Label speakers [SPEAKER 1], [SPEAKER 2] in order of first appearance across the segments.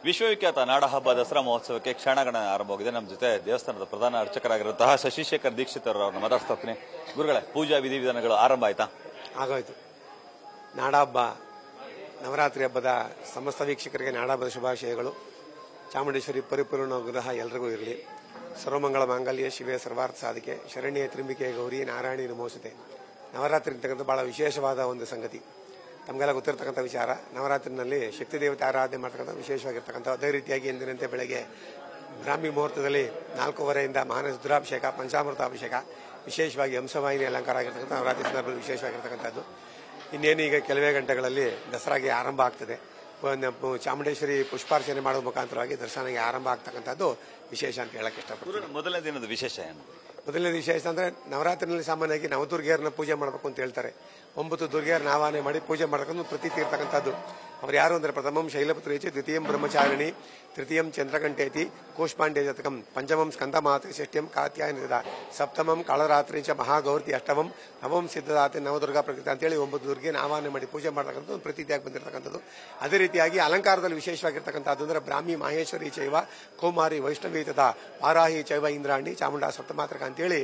[SPEAKER 1] ವಿಶ್ವವಿಖ್ಯಾತ ನಾಡಹಬ್ಬ ದಸರಾ ಮಹೋತ್ಸವಕ್ಕೆ ಕ್ಷಣಗಣನೆ ಆರಂಭವಾಗಿದೆ. ನಮ್ಮ ಜೊತೆ ದೇವಸ್ಥಾನದ ಪ್ರಧಾನ ಅರ್ಚಕರಾಗಿರುವಂತಹ ಶಶಿಶೇಖರ್ ದೀಕ್ಷಿತ್ ಅವರನ್ನು ಮಾತಾಡ್ತಾ ಇರ್ತೀನಿ. ಗುರುಗಳೇ, ಪೂಜಾ ವಿಧಿವಿಧಾನಗಳು ಆರಂಭ ಆಯ್ತಾ?
[SPEAKER 2] ಆಗೋಯ್ತು. ನಾಡಹಬ್ಬ ನವರಾತ್ರಿ ಹಬ್ಬದ ಸಮಸ್ತ ವೀಕ್ಷಕರಿಗೆ ನಾಡಹಬ್ಬದ ಶುಭಾಶಯಗಳು. ಚಾಮುಂಡೇಶ್ವರಿ ಪರಿಪೂರ್ಣ ಅನುಗ್ರಹ ಎಲ್ರಿಗೂ ಇರಲಿ. ಸರ್ವಮಂಗಳ ಮಾಂಗಲ್ಯ ಶಿವೆ ಸರ್ವಾರ್ಥ ಸಾಧಿಕೆ ಶರಣ್ಯ ತ್ರಿಂಬಿಕೆ ಗೌರಿ ನಾರಾಯಣಿ ನಮೋಸ್ತುತೆ. ನವರಾತ್ರಿ ಅಂತಕ್ಕಂಥ ಬಹಳ ವಿಶೇಷವಾದ ಒಂದು ಸಂಗತಿ. ತಮಗೆಲ್ಲ ಗೊತ್ತಿರತಕ್ಕಂಥ ವಿಚಾರ. ನವರಾತ್ರಿನಲ್ಲಿ ಶಕ್ತಿ ದೇವತೆ ಆರಾಧನೆ ಮಾಡ್ತಕ್ಕಂಥ ವಿಶೇಷವಾಗಿರ್ತಕ್ಕಂಥ. ಅದೇ ರೀತಿಯಾಗಿ ಎಂದಿನಂತೆ ಬೆಳಗ್ಗೆ ಬ್ರಾಹ್ಮಿ ಮುಹೂರ್ತದಲ್ಲಿ 4:15 ಮಾನಸ ರುದ್ರಾಭಿಷೇಕ, ಪಂಚಾಮೃತಾಭಿಷೇಕ, ವಿಶೇಷವಾಗಿ ಹಂಸವಾಹಿನಿ ಅಲಂಕಾರ ಆಗಿರ್ತಕ್ಕಂಥ ನವರಾತ್ರಿ ಸಂದರ್ಭದಲ್ಲಿ ವಿಶೇಷವಾಗಿರ್ತಕ್ಕಂಥದ್ದು. ಇನ್ನೇನು ಈಗ ಕೆಲವೇ ಗಂಟೆಗಳಲ್ಲಿ ದಸರಾಗೆ ಆರಂಭ ಆಗ್ತದೆ. ಚಾಮುಂಡೇಶ್ವರಿ ಪುಷ್ಪಾರ್ಚನೆ ಮಾಡುವ ಮುಖಾಂತರವಾಗಿ ದರ್ಶನಕ್ಕೆ ಆರಂಭ ಆಗ್ತಕ್ಕಂಥದ್ದು ವಿಶೇಷ ಅಂತ ಹೇಳಕ್ಕೆ ಇಷ್ಟಪಡ್ತೀನಿ.
[SPEAKER 1] ಮೊದಲನೇ ದಿನದ ವಿಶೇಷ ಏನು?
[SPEAKER 2] ಮೊದಲನೇ ವಿಶೇಷ ಅಂದ್ರೆ ನವರಾತ್ರಿನಲ್ಲಿ ಸಾಮಾನ್ಯವಾಗಿ ನವದುರ್ಗಿಯರನ್ನ ಪೂಜೆ ಮಾಡಬೇಕು ಅಂತ ಹೇಳ್ತಾರೆ. 9 ದುರ್ಗಿಯರನ್ನ ಆವಾಹನೆ ಮಾಡಿ ಪೂಜೆ ಮಾಡತಕ್ಕಂಥ ಪ್ರತೀತಿ ಇರ್ತಕ್ಕಂಥದ್ದು. ಅವ್ರು ಯಾರು ಅಂದ್ರೆ ಪ್ರಥಮಂ ಶೈಲಪುತ್ರೇಚಿ, ದ್ವಿತೀಯಂ ಬ್ರಹ್ಮಚಾರಿಣಿ, ತೃತೀಯಂ ಚಂದ್ರಕಂಠೇತಿ, ಕೂಷ್ಮಾಂಡೇ ಜತಕಂ, ಪಂಚಮಂ ಸ್ಕಂದಮಾತೆ, ಷಷ್ಠ್ಯಂ ಕಾತ್ಯಾಯನಿದ, ಸಪ್ತಮಂ ಕಾಳರಾತ್ರಿ ಚ ಮಹಾಗೌರ್ತಿ, ಅಷ್ಟಮಂ ನವಂ ಸಿದ್ಧದಾತೆ ನವದುರ್ಗಾ ಪ್ರಕೃತಿ ಅಂತೇಳಿ 9 ದುರ್ಗಿಯನ್ನು ಆವಾಹನೆ ಮಾಡಿ ಪೂಜೆ ಮಾಡತಕ್ಕಂಥದ್ದು ಒಂದು ಪ್ರತೀತಿಯಾಗಿ ಬಂದಿರತಕ್ಕಂಥದ್ದು. ಅದೇ ರೀತಿಯಾಗಿ ಅಲಂಕಾರದಲ್ಲಿ ವಿಶೇಷವಾಗಿರ್ತಕ್ಕಂಥದ್ದು ಅಂದ್ರೆ ಬ್ರಾಹ್ಮಿ ಮಾಹೇಶ್ವರಿ ಚೈವ ಕೌಮಾರಿ ವೈಷ್ಣವಿ ತಥಾ ವಾರಾಹಿ ಚೈವ ಇಂದ್ರಾಣಿ ಚಾಮುಂಡಾ ಸಪ್ತಮಾತ್ರಕ ಅಂತೇಳಿ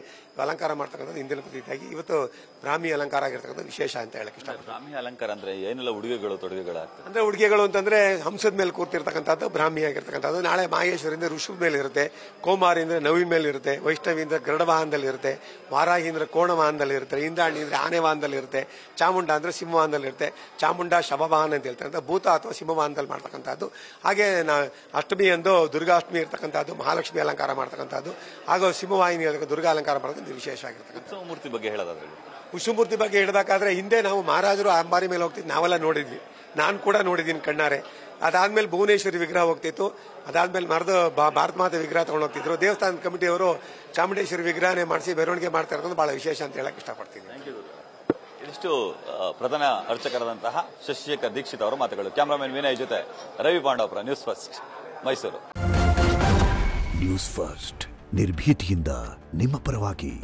[SPEAKER 2] ಅಲಂಕಾರ ಮಾಡ್ತಕ್ಕಂಥದ್ದು ಇಂದಿನ ಪ್ರತೀತಿಯಾಗಿ ಇವತ್ತು ಬ್ರಾಹ್ಮಿ ಅಲಂಕಾರ ಆಗಿರ್ತಕ್ಕಂಥ ವಿಶೇಷ ಅಂತ ಹೇಳಕ್ಕೆ ಇಷ್ಟ.
[SPEAKER 1] ಬ್ರಾಹ್ಮಿ ಅಲಂಕಾರ ಅಂದ್ರೆ ಏನೆಲ್ಲ ಉಡುಗೆಗಳು ತೊಡುಗೆಗಳಾಗ್ತದೆ
[SPEAKER 2] ಅಂದ್ರೆ ಉಡುಗೆಗಳು ಅಂತಂದ್ರೆ ಹಂಸದ ಮೇಲೆ ಕೂರ್ತಿರ್ತಕ್ಕಂಥದ್ದು ಬ್ರಾಹ್ಮಿ ಆಗಿರ್ತಕ್ಕಂಥದ್ದು. ನಾಳೆ ಮಾಹೇಶ್ವರಿಂದ ಋಷಭ ಮೇಲೆ ಇರುತ್ತೆ, ಕೌಮಾರಿ ಅಂದ್ರೆ ನವಿ ಮೇಲೆ ಇರುತ್ತೆ, ವೈಷ್ಣವಿ ಅಂದ್ರೆ ಗರುಡ ವಾಹನದಲ್ಲಿ ಇರುತ್ತೆ, ವಾರಾಹಿ ಅಂದ್ರೆ ಕೋಣ ವಾಹನದಲ್ಲಿ ಇರುತ್ತೆ, ಇಂದ್ರಾಣಿ ಅಂದ್ರೆ ಆನೆ ವಾಹನದಲ್ಲಿ ಇರುತ್ತೆ, ಚಾಮುಂಡ ಅಂದ್ರೆ ಸಿಂಹ ವಾಹನದಲ್ಲಿ ಇರುತ್ತೆ, ಚಾಮುಂಡ ಶವವಾಹನ ಅಂತ ಹೇಳ್ತಕ್ಕಂಥ ಭೂತ ಅಥವಾ ಸಿಂಹ ವಾಹನದಲ್ಲಿ ಮಾಡ್ತಕ್ಕಂಥದ್ದು. ಹಾಗೆ ಅಷ್ಟಮಿ ಎಂದು ದುರ್ಗಾಷ್ಟಮಿ ಇರ್ತಕ್ಕಂಥದ್ದು, ಮಹಾಲಕ್ಷ್ಮಿ ಅಲಂಕಾರ ಮಾಡ್ತಕ್ಕಂಥದ್ದು, ಹಾಗೂ ಸಿಂಹವಾಹಿನಿ ದುರ್ಗಾ ಅಲಂಕಾರ ಮಾಡ್ತಕ್ಕಂಥ ವಿಶೇಷ ಆಗಿರ್ತಕ್ಕಂಥ.
[SPEAKER 1] ಉತ್ಸವಮೂರ್ತಿ ಬಗ್ಗೆ ಹೇಳೋದಾದ್ರೆ,
[SPEAKER 2] ಉತ್ಸವಮೂರ್ತಿ ಬಗ್ಗೆ ಹೇಳಬೇಕಾದ್ರೆ ಹಿಂದೆ ನಾವು ಮಹಾರಾಜರು ಅಂಬಾರಿ ಮೇಲೆ ಹೋಗ್ತಿದ್ವಿ, ನಾವೆಲ್ಲ ನೋಡಿದ್ವಿ. ನಾನು ಕೂಡ ನೋಡಿದ್ದೀನಿ ಕಣ್ಣಾರೆ. ಅದಾದ್ಮೇಲೆ ಭುವನೇಶ್ವರಿ ವಿಗ್ರಹ ಹೋಗ್ತಿತ್ತು, ಅದಾದ್ಮೇಲೆ ಭಾರತ ಮಾತೆ ವಿಗ್ರಹ ತಗೊಂಡು ಹೋಗ್ತಿದ್ರು. ದೇವಸ್ಥಾನದ ಕಮಿಟಿಯವರು ಚಾಮುಂಡೇಶ್ವರಿ ವಿಗ್ರಹನೇ ಮಾಡಿಸಿ ಮೆರವಣಿಗೆ ಮಾಡ್ತಾ ಇರೋದು ಬಹಳ ವಿಶೇಷ ಅಂತ ಹೇಳಕ್ ಇಷ್ಟಪಡ್ತೀನಿ.
[SPEAKER 1] ಇದಿಷ್ಟು ಪ್ರಧಾನ ಅರ್ಚಕರಾದಂತಹ ಶಶಿಶೇಖರ್ ದೀಕ್ಷಿತ್ ಅವರ ಮಾತುಗಳು. ಕ್ಯಾಮರಾಮನ್ ವಿನಯ್ ಜೊತೆ Ravi Pandavapura, news first, Mysuru.
[SPEAKER 3] News first, ನಿರ್ಭೀತಿಯಿಂದ ನಿಮ್ಮ ಪರವಾಗಿ.